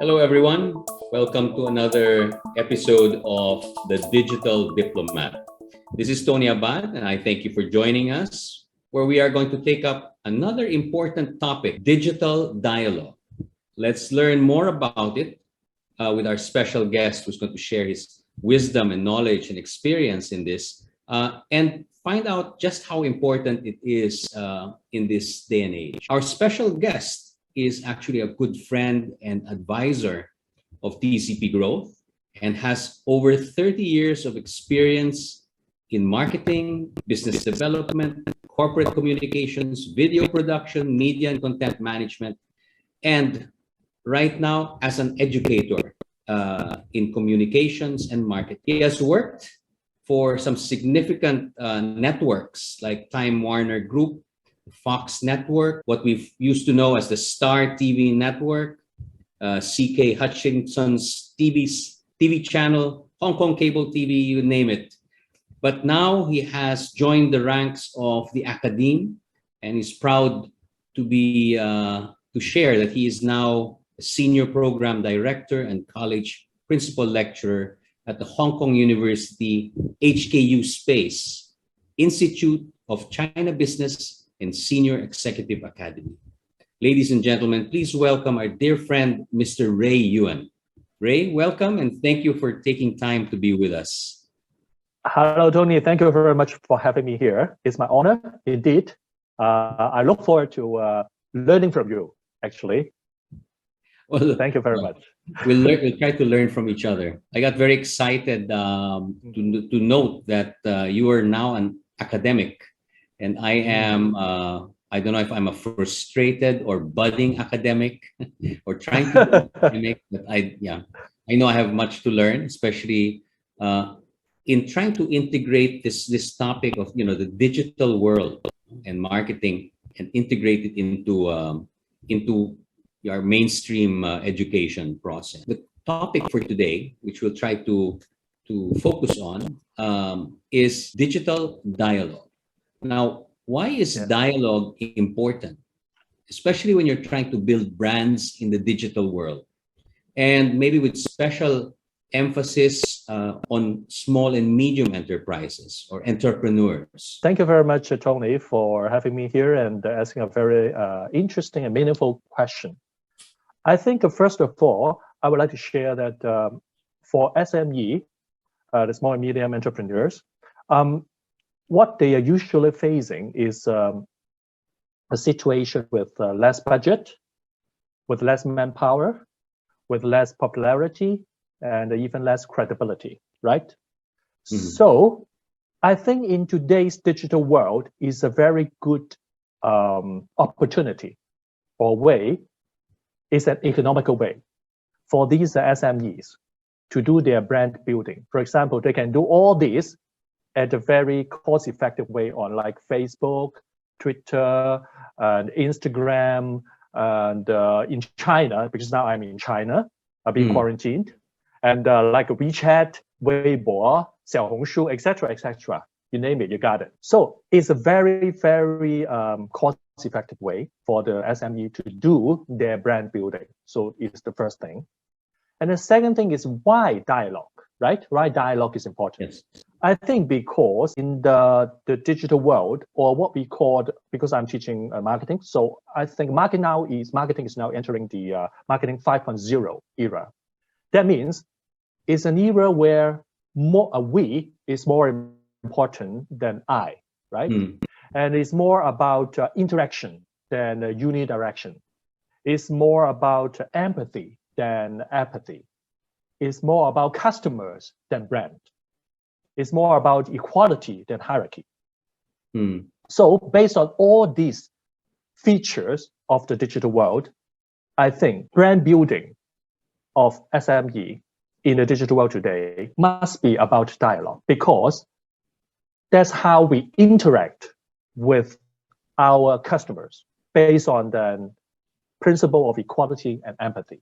Hello, everyone. Welcome to another episode of the Digital Diplomat. This is Tony Abad, and I thank you for joining us, where we are going to take up another important topic, digital dialogue. Let's learn more about it with our special guest who's going to share his wisdom and knowledge and experience in this and find out just how important it is in this day and age. Our special guest is actually a good friend and advisor of TCP Growth and has over 30 years of experience in marketing, business development, corporate communications, video production, media and content management, and right now as an educator in communications and marketing. He has worked for some significant networks like Time Warner Group, Fox Network, what we used to know as the Star TV Network, CK Hutchinson's TV channel, Hong Kong Cable TV, you name it. But now he has joined the ranks of the academe and is proud to share that he is now a senior program director and college principal lecturer at the Hong Kong University HKU SPACE, Institute of China Business and Senior Executive Academy. Ladies and gentlemen, please welcome our dear friend, Mr. Ray Yuen. Ray, welcome and thank you for taking time to be with us. Hello, Tony. Thank you very much for having me here. It's my honor, indeed. I look forward to learning from you, actually. Well, thank you very much. We'll try to learn from each other. I got very excited to note that you are now an academic, and I am. I don't know if I'm a frustrated or budding academic, or trying to be academic. But I know I have much to learn, especially in trying to integrate this topic of the digital world and marketing and integrate it into our mainstream education process. The topic for today, which we'll try to focus on, is digital dialogue. Now, why is dialogue important, especially when you're trying to build brands in the digital world, and maybe with special emphasis on small and medium enterprises or entrepreneurs? Thank you very much, Tony, for having me here and asking a very interesting and meaningful question. I think, first of all, I would like to share that for SME, the small and medium entrepreneurs, what they are usually facing is a situation with less budget, with less manpower, with less popularity, and even less credibility, right? Mm-hmm. So I think in today's digital world is a very good opportunity or way. It's an economical way for these SMEs to do their brand building. For example, they can do all this at a very cost-effective way on like Facebook, Twitter, and Instagram, and in China, because now I'm in China, I've been quarantined, and like WeChat, Weibo, Xiaohongshu, etc., you name it, you got it. So it's a very, very cost-effective way for the SME to do their brand building. So it's the first thing. And the second thing is why dialogue, right? Why dialogue is important. Yes. I think because in the digital world, or what we call, because I'm teaching marketing, so I think marketing is now entering the marketing 5.0 era. That means it's an era where we is more important than I, right? And it's more about interaction than unidirection. It's more about empathy than apathy. It's more about customers than brand. It's more about equality than hierarchy. So based on all these features of the digital world, I think brand building of SME in the digital world today must be about dialogue, because that's how we interact with our customers based on the principle of equality and empathy.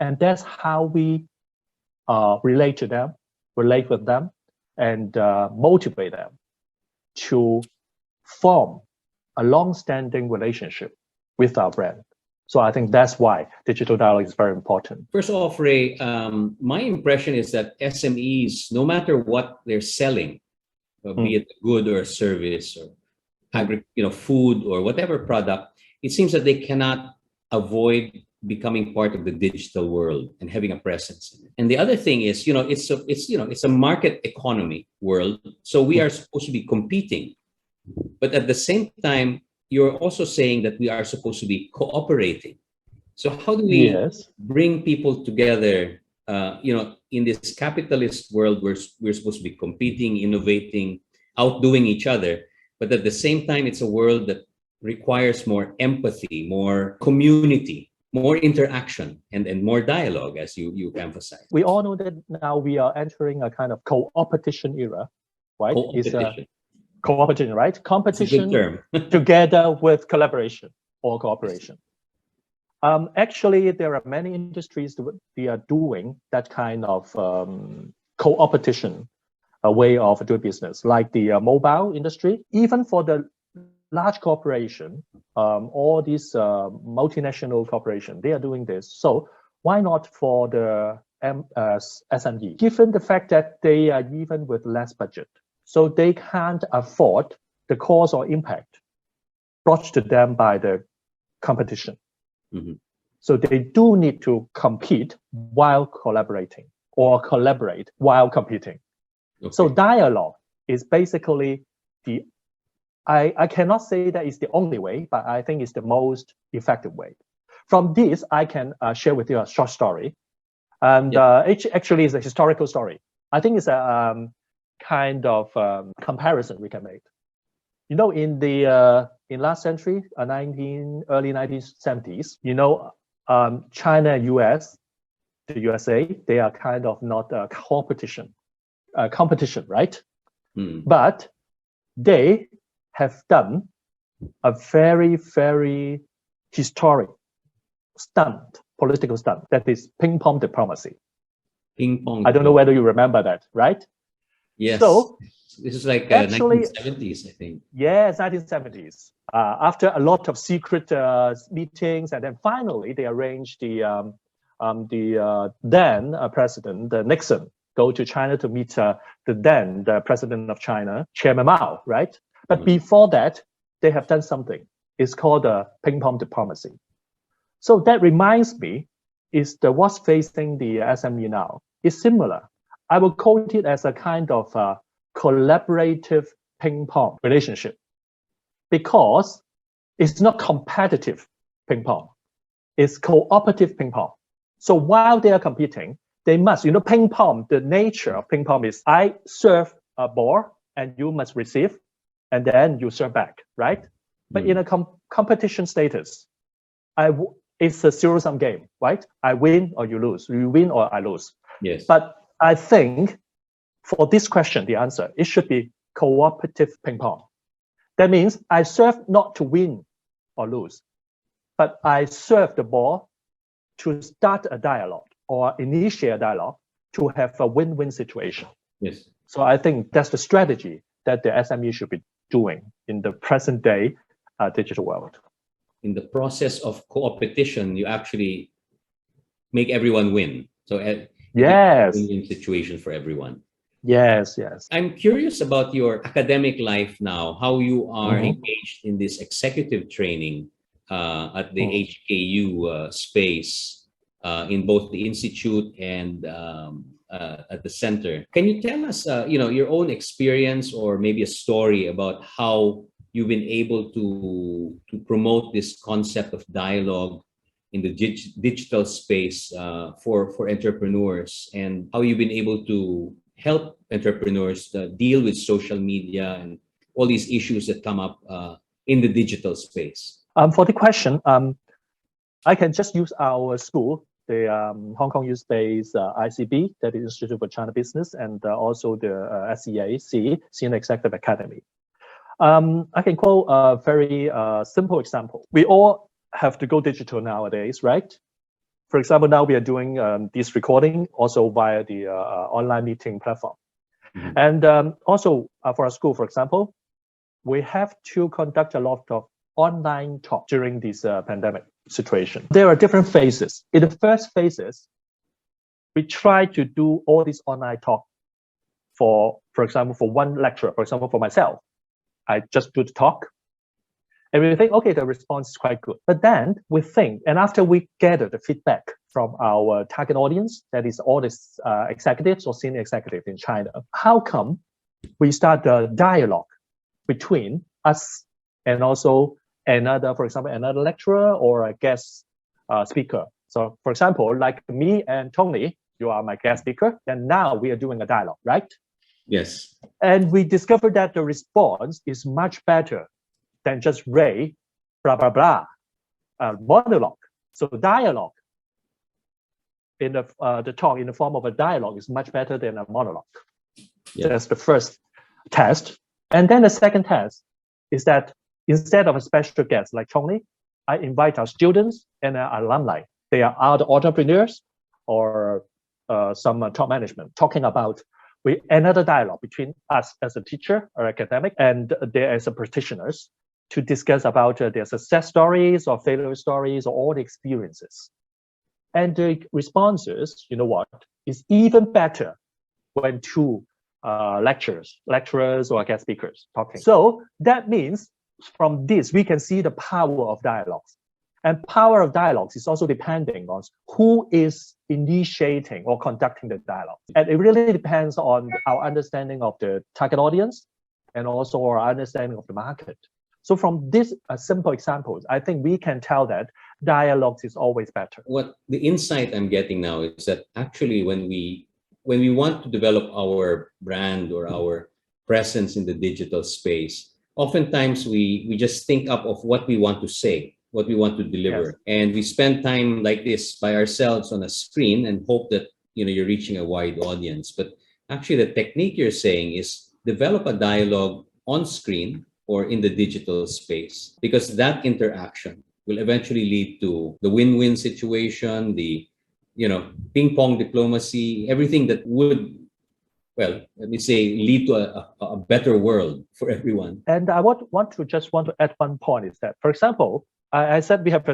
And that's how we relate with them, and motivate them to form a long-standing relationship with our brand. So I think that's why digital dialogue is very important. First off, Ray, my impression is that SMEs, no matter what they're selling, be it a good or a service or food or whatever product, it seems that they cannot avoid becoming part of the digital world and having a presence in it. And the other thing is, it's a market economy world, so we are supposed to be competing, but at the same time, you're also saying that we are supposed to be cooperating. So how do we bring people together? In this capitalist world, we're supposed to be competing, innovating, outdoing each other, but at the same time, it's a world that requires more empathy, more community, more interaction, and more dialogue, as you emphasize. We all know that now we are entering a kind of coopetition era, right? Coopetition. Coopetition, right? Competition term. together with collaboration or cooperation. Actually, there are many industries that we are doing that kind of coopetition way of doing business, like the mobile industry. Even for the large corporation, all these multinational corporation, they are doing this. So why not for the SME? Given the fact that they are even with less budget, so they can't afford the cost or impact brought to them by the competition. Mm-hmm. So they do need to compete while collaborating or collaborate while competing. Okay. So dialogue is basically I cannot say that it's the only way, but I think it's the most effective way. From this, I can share with you a short story. And it actually is a historical story. I think it's a kind of comparison we can make. In the in last century, early 1970s, China, US, the USA, they are kind of not a competition, right? But they have done a very, very historic political stunt, that is ping pong diplomacy. Ping pong. I don't know whether you remember that, right? Yes. So this is like actually 1970s, I think. Yes, 1970s. After a lot of secret meetings, and then finally they arranged the then President Nixon go to China to meet the President of China, Chairman Mao, right? But before that, they have done something. It's called ping pong diplomacy. So that reminds me, is what's facing the SME now is similar. I will quote it as a kind of collaborative ping pong relationship, because it's not competitive ping pong, it's cooperative ping pong. So while they are competing, they must, ping pong, the nature of ping pong is I serve a ball and you must receive, and then you serve back, right? But in a competition status, it's a zero-sum game, right? I win or you lose, you win or I lose. Yes. But I think for this question, the answer, it should be cooperative ping pong. That means I serve not to win or lose, but I serve the ball to start a dialogue or initiate a dialogue to have a win-win situation. Yes. So I think that's the strategy that the SME should be doing in the present day digital world. In the process of coopetition, you actually make everyone win. So yes, win-win situation for everyone. Yes. I'm curious about your academic life now, how you are engaged in this executive training at the HKU SPACE in both the institute and at the center. Can you tell us, your own experience or maybe a story about how you've been able to promote this concept of dialogue in the digital space for entrepreneurs, and how you've been able to help entrepreneurs deal with social media and all these issues that come up in the digital space? For the question, I can just use our school, the Hong Kong U SPACE ICB, that is Institute for China Business, and also the SEAC, Senior Executive Academy. I can quote a very simple example. We all have to go digital nowadays, right? For example, now we are doing this recording also via the online meeting platform. And also for our school, for example, we have to conduct a lot of online talk during this pandemic. situation. There are different phases. In the first phases, we try to do all this online talk for example, for one lecture, for example, for myself, I just do the talk. And we think, okay, the response is quite good. But then we think, and after we gather the feedback from our target audience, that is all these executives or senior executives in China, how come we start the dialogue between us and also another, for example, another lecturer or a guest speaker. So for example, like me and Tony, you are my guest speaker, and now we are doing a dialogue, right? Yes. And we discovered that the response is much better than just Ray, blah, blah, blah, monologue. So dialogue in the talk in the form of a dialogue is much better than a monologue. Yeah. That's the first test. And then the second test is that instead of a special guest like Tony, I invite our students and our alumni. They are other entrepreneurs or some top management talking about another dialogue between us as a teacher or academic and there as a practitioners to discuss about their success stories or failure stories or all the experiences. And the responses, you know what, is even better when two lecturers or guest speakers talking. So that means from this, we can see the power of dialogues. And power of dialogues is also depending on who is initiating or conducting the dialogue. And it really depends on our understanding of the target audience and also our understanding of the market. So from these simple examples, I think we can tell that dialogues is always better. What the insight I'm getting now is that actually when we want to develop our brand or our presence in the digital space, oftentimes we just think up of what we want to say, what we want to deliver. Yes. And we spend time like this by ourselves on a screen and hope that you're reaching a wide audience. But actually the technique you're saying is develop a dialogue on screen or in the digital space, because that interaction will eventually lead to the win-win situation, the ping pong diplomacy, everything that would, well, let me say, lead to a better world for everyone. And I want to add one point is that, for example, I said we have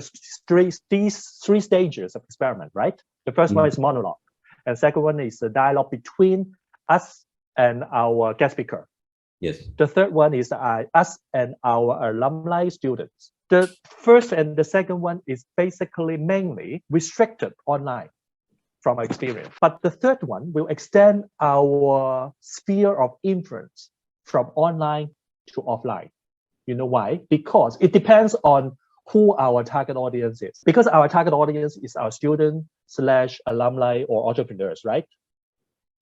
these three stages of experiment, right? The first one is monologue, and second one is the dialogue between us and our guest speaker. Yes. The third one is us and our alumni students. The first and the second one is basically mainly restricted online from our experience. But the third one will extend our sphere of influence from online to offline. You know why? Because it depends on who our target audience is. Because our target audience is our student / alumni or entrepreneurs, right?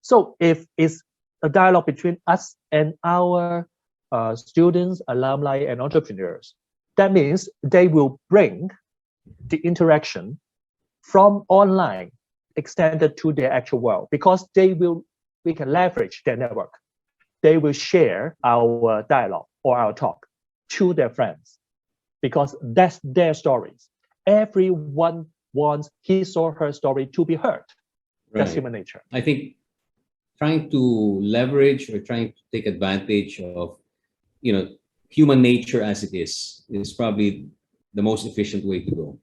So if it's a dialogue between us and our students, alumni, and entrepreneurs, that means they will bring the interaction from online extended to their actual world, because we can leverage their network. They will share our dialogue or our talk to their friends, because that's their stories. Everyone wants his or her story to be heard. Right. That's human nature. I think trying to leverage or trying to take advantage of, human nature as it is probably the most efficient way to go.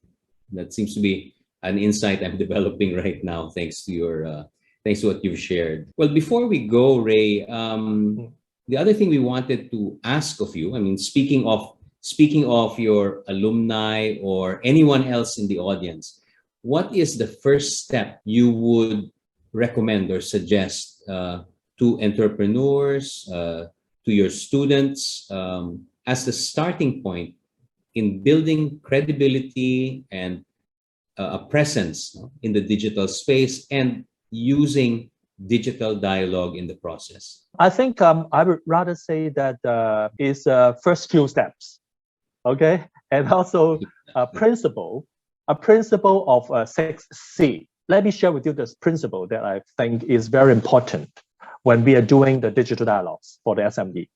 That seems to be an insight I'm developing right now, thanks to what you've shared. Well, before we go, Ray, the other thing we wanted to ask of you, I mean, speaking of your alumni or anyone else in the audience, what is the first step you would recommend or suggest to entrepreneurs, to your students, as the starting point in building credibility and a presence in the digital space and using digital dialogue in the process? I think I would rather say that is first few steps, okay? And also a principle of 6C. Let me share with you this principle that I think is very important when we are doing the digital dialogues for the SME.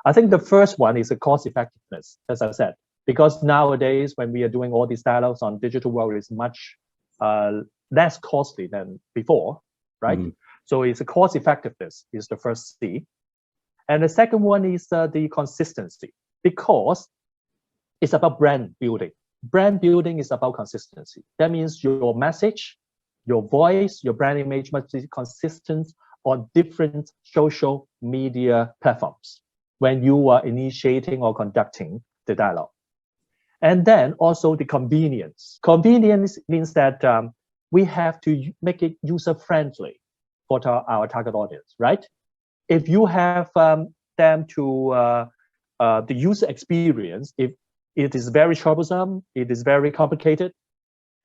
I think the first one is the cost effectiveness, as I said, because nowadays when we are doing all these dialogues on digital world, is much less costly than before, right? Mm-hmm. So it's a cost effectiveness is the first C. And the second one is the consistency, because it's about brand building. brand building is about consistency. That means your message, your voice, your brand image must be consistent on different social media platforms when you are initiating or conducting the dialogue. And then also the convenience. Convenience means that we have to make it user-friendly for our target audience, right? If you have them to the user experience, if it is very troublesome, it is very complicated,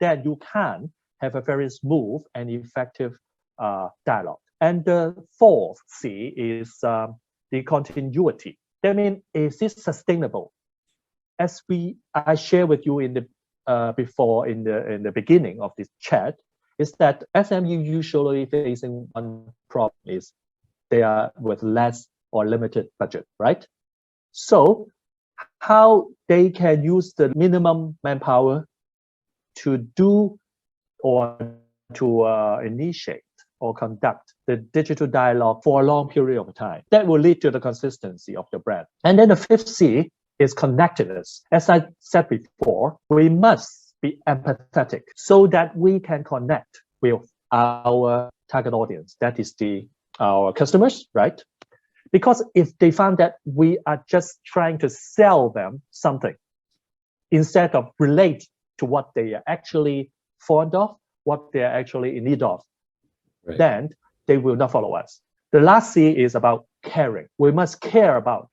then you can have a very smooth and effective dialogue. And the fourth C is the continuity. That means, is it sustainable? As I share with you in the before in the beginning of this chat, is that SME usually facing one problem is they are with less or limited budget, right? So how they can use the minimum manpower to do or to initiate or conduct the digital dialogue for a long period of time. That will lead to the consistency of the brand. And then the fifth C is connectedness. As I said before, we must be empathetic so that we can connect with our target audience. That is our customers, right? Because if they find that we are just trying to sell them something instead of relate to what they are actually fond of, what they are actually in need of, right, then they will not follow us. The last C is about caring. We must care about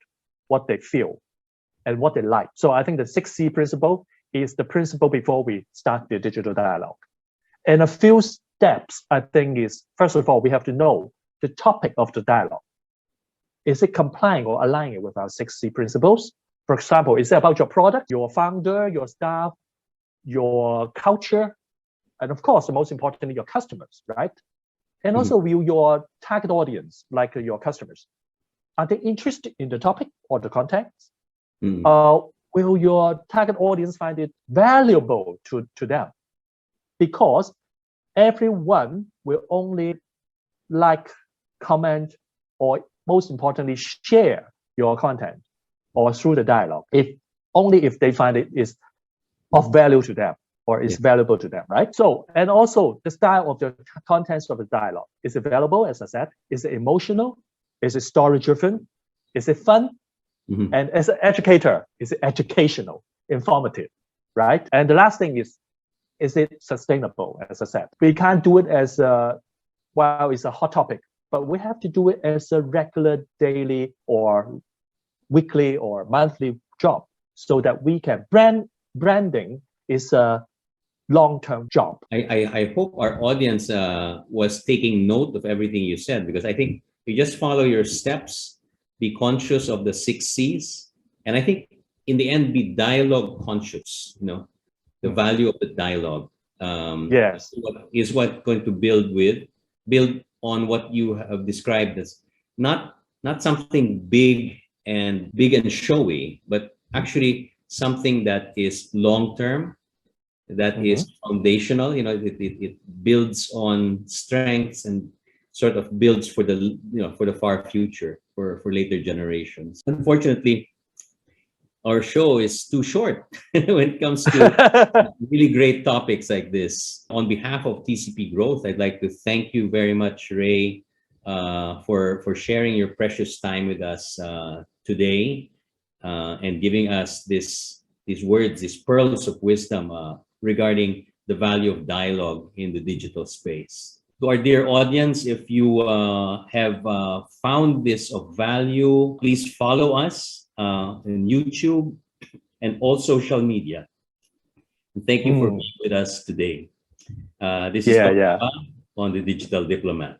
what they feel and what they like. So I think the 6C principle is the principle before we start the digital dialogue. And a few steps, I think, is, first of all, we have to know the topic of the dialogue. Is it complying or aligning with our 6C principles? For example, is it about your product, your founder, your staff, your culture, and of course, most importantly, your customers, right? And also, will your target audience, like your customers, are they interested in the topic or the context? Will your target audience find it valuable to them? Because everyone will only like, comment, or most importantly, share your content or through the dialogue, if they find it is of value to them or is valuable to them, right? So, and also the style of the contents of the dialogue. Is it valuable, as I said? Is it emotional? Is it story-driven? Is it fun? And as an educator, is it educational, informative, right? And the last thing is it sustainable, as I said? We can't do it as well, it's a hot topic, but we have to do it as a regular daily or weekly or monthly job so that we can branding is a long-term job. I hope our audience was taking note of everything you said, because I think you just follow your steps, be conscious of the 6 C's, and I think in the end be dialogue conscious, the value of the dialogue. Yes. Is what going to build on what you have described as not something big and showy, but actually something that is long-term, that is foundational. It builds on strengths and sort of builds for the for the far future, for later generations. Unfortunately, our show is too short when it comes to really great topics like this. On behalf of TCP Growth, I'd like to thank you very much, Ray, for sharing your precious time with us today, and giving us these words, these pearls of wisdom regarding the value of dialogue in the digital space. To our dear audience, if you have found this of value, please follow us on YouTube and all social media. And thank you for being with us today. This is on the Digital Diplomat.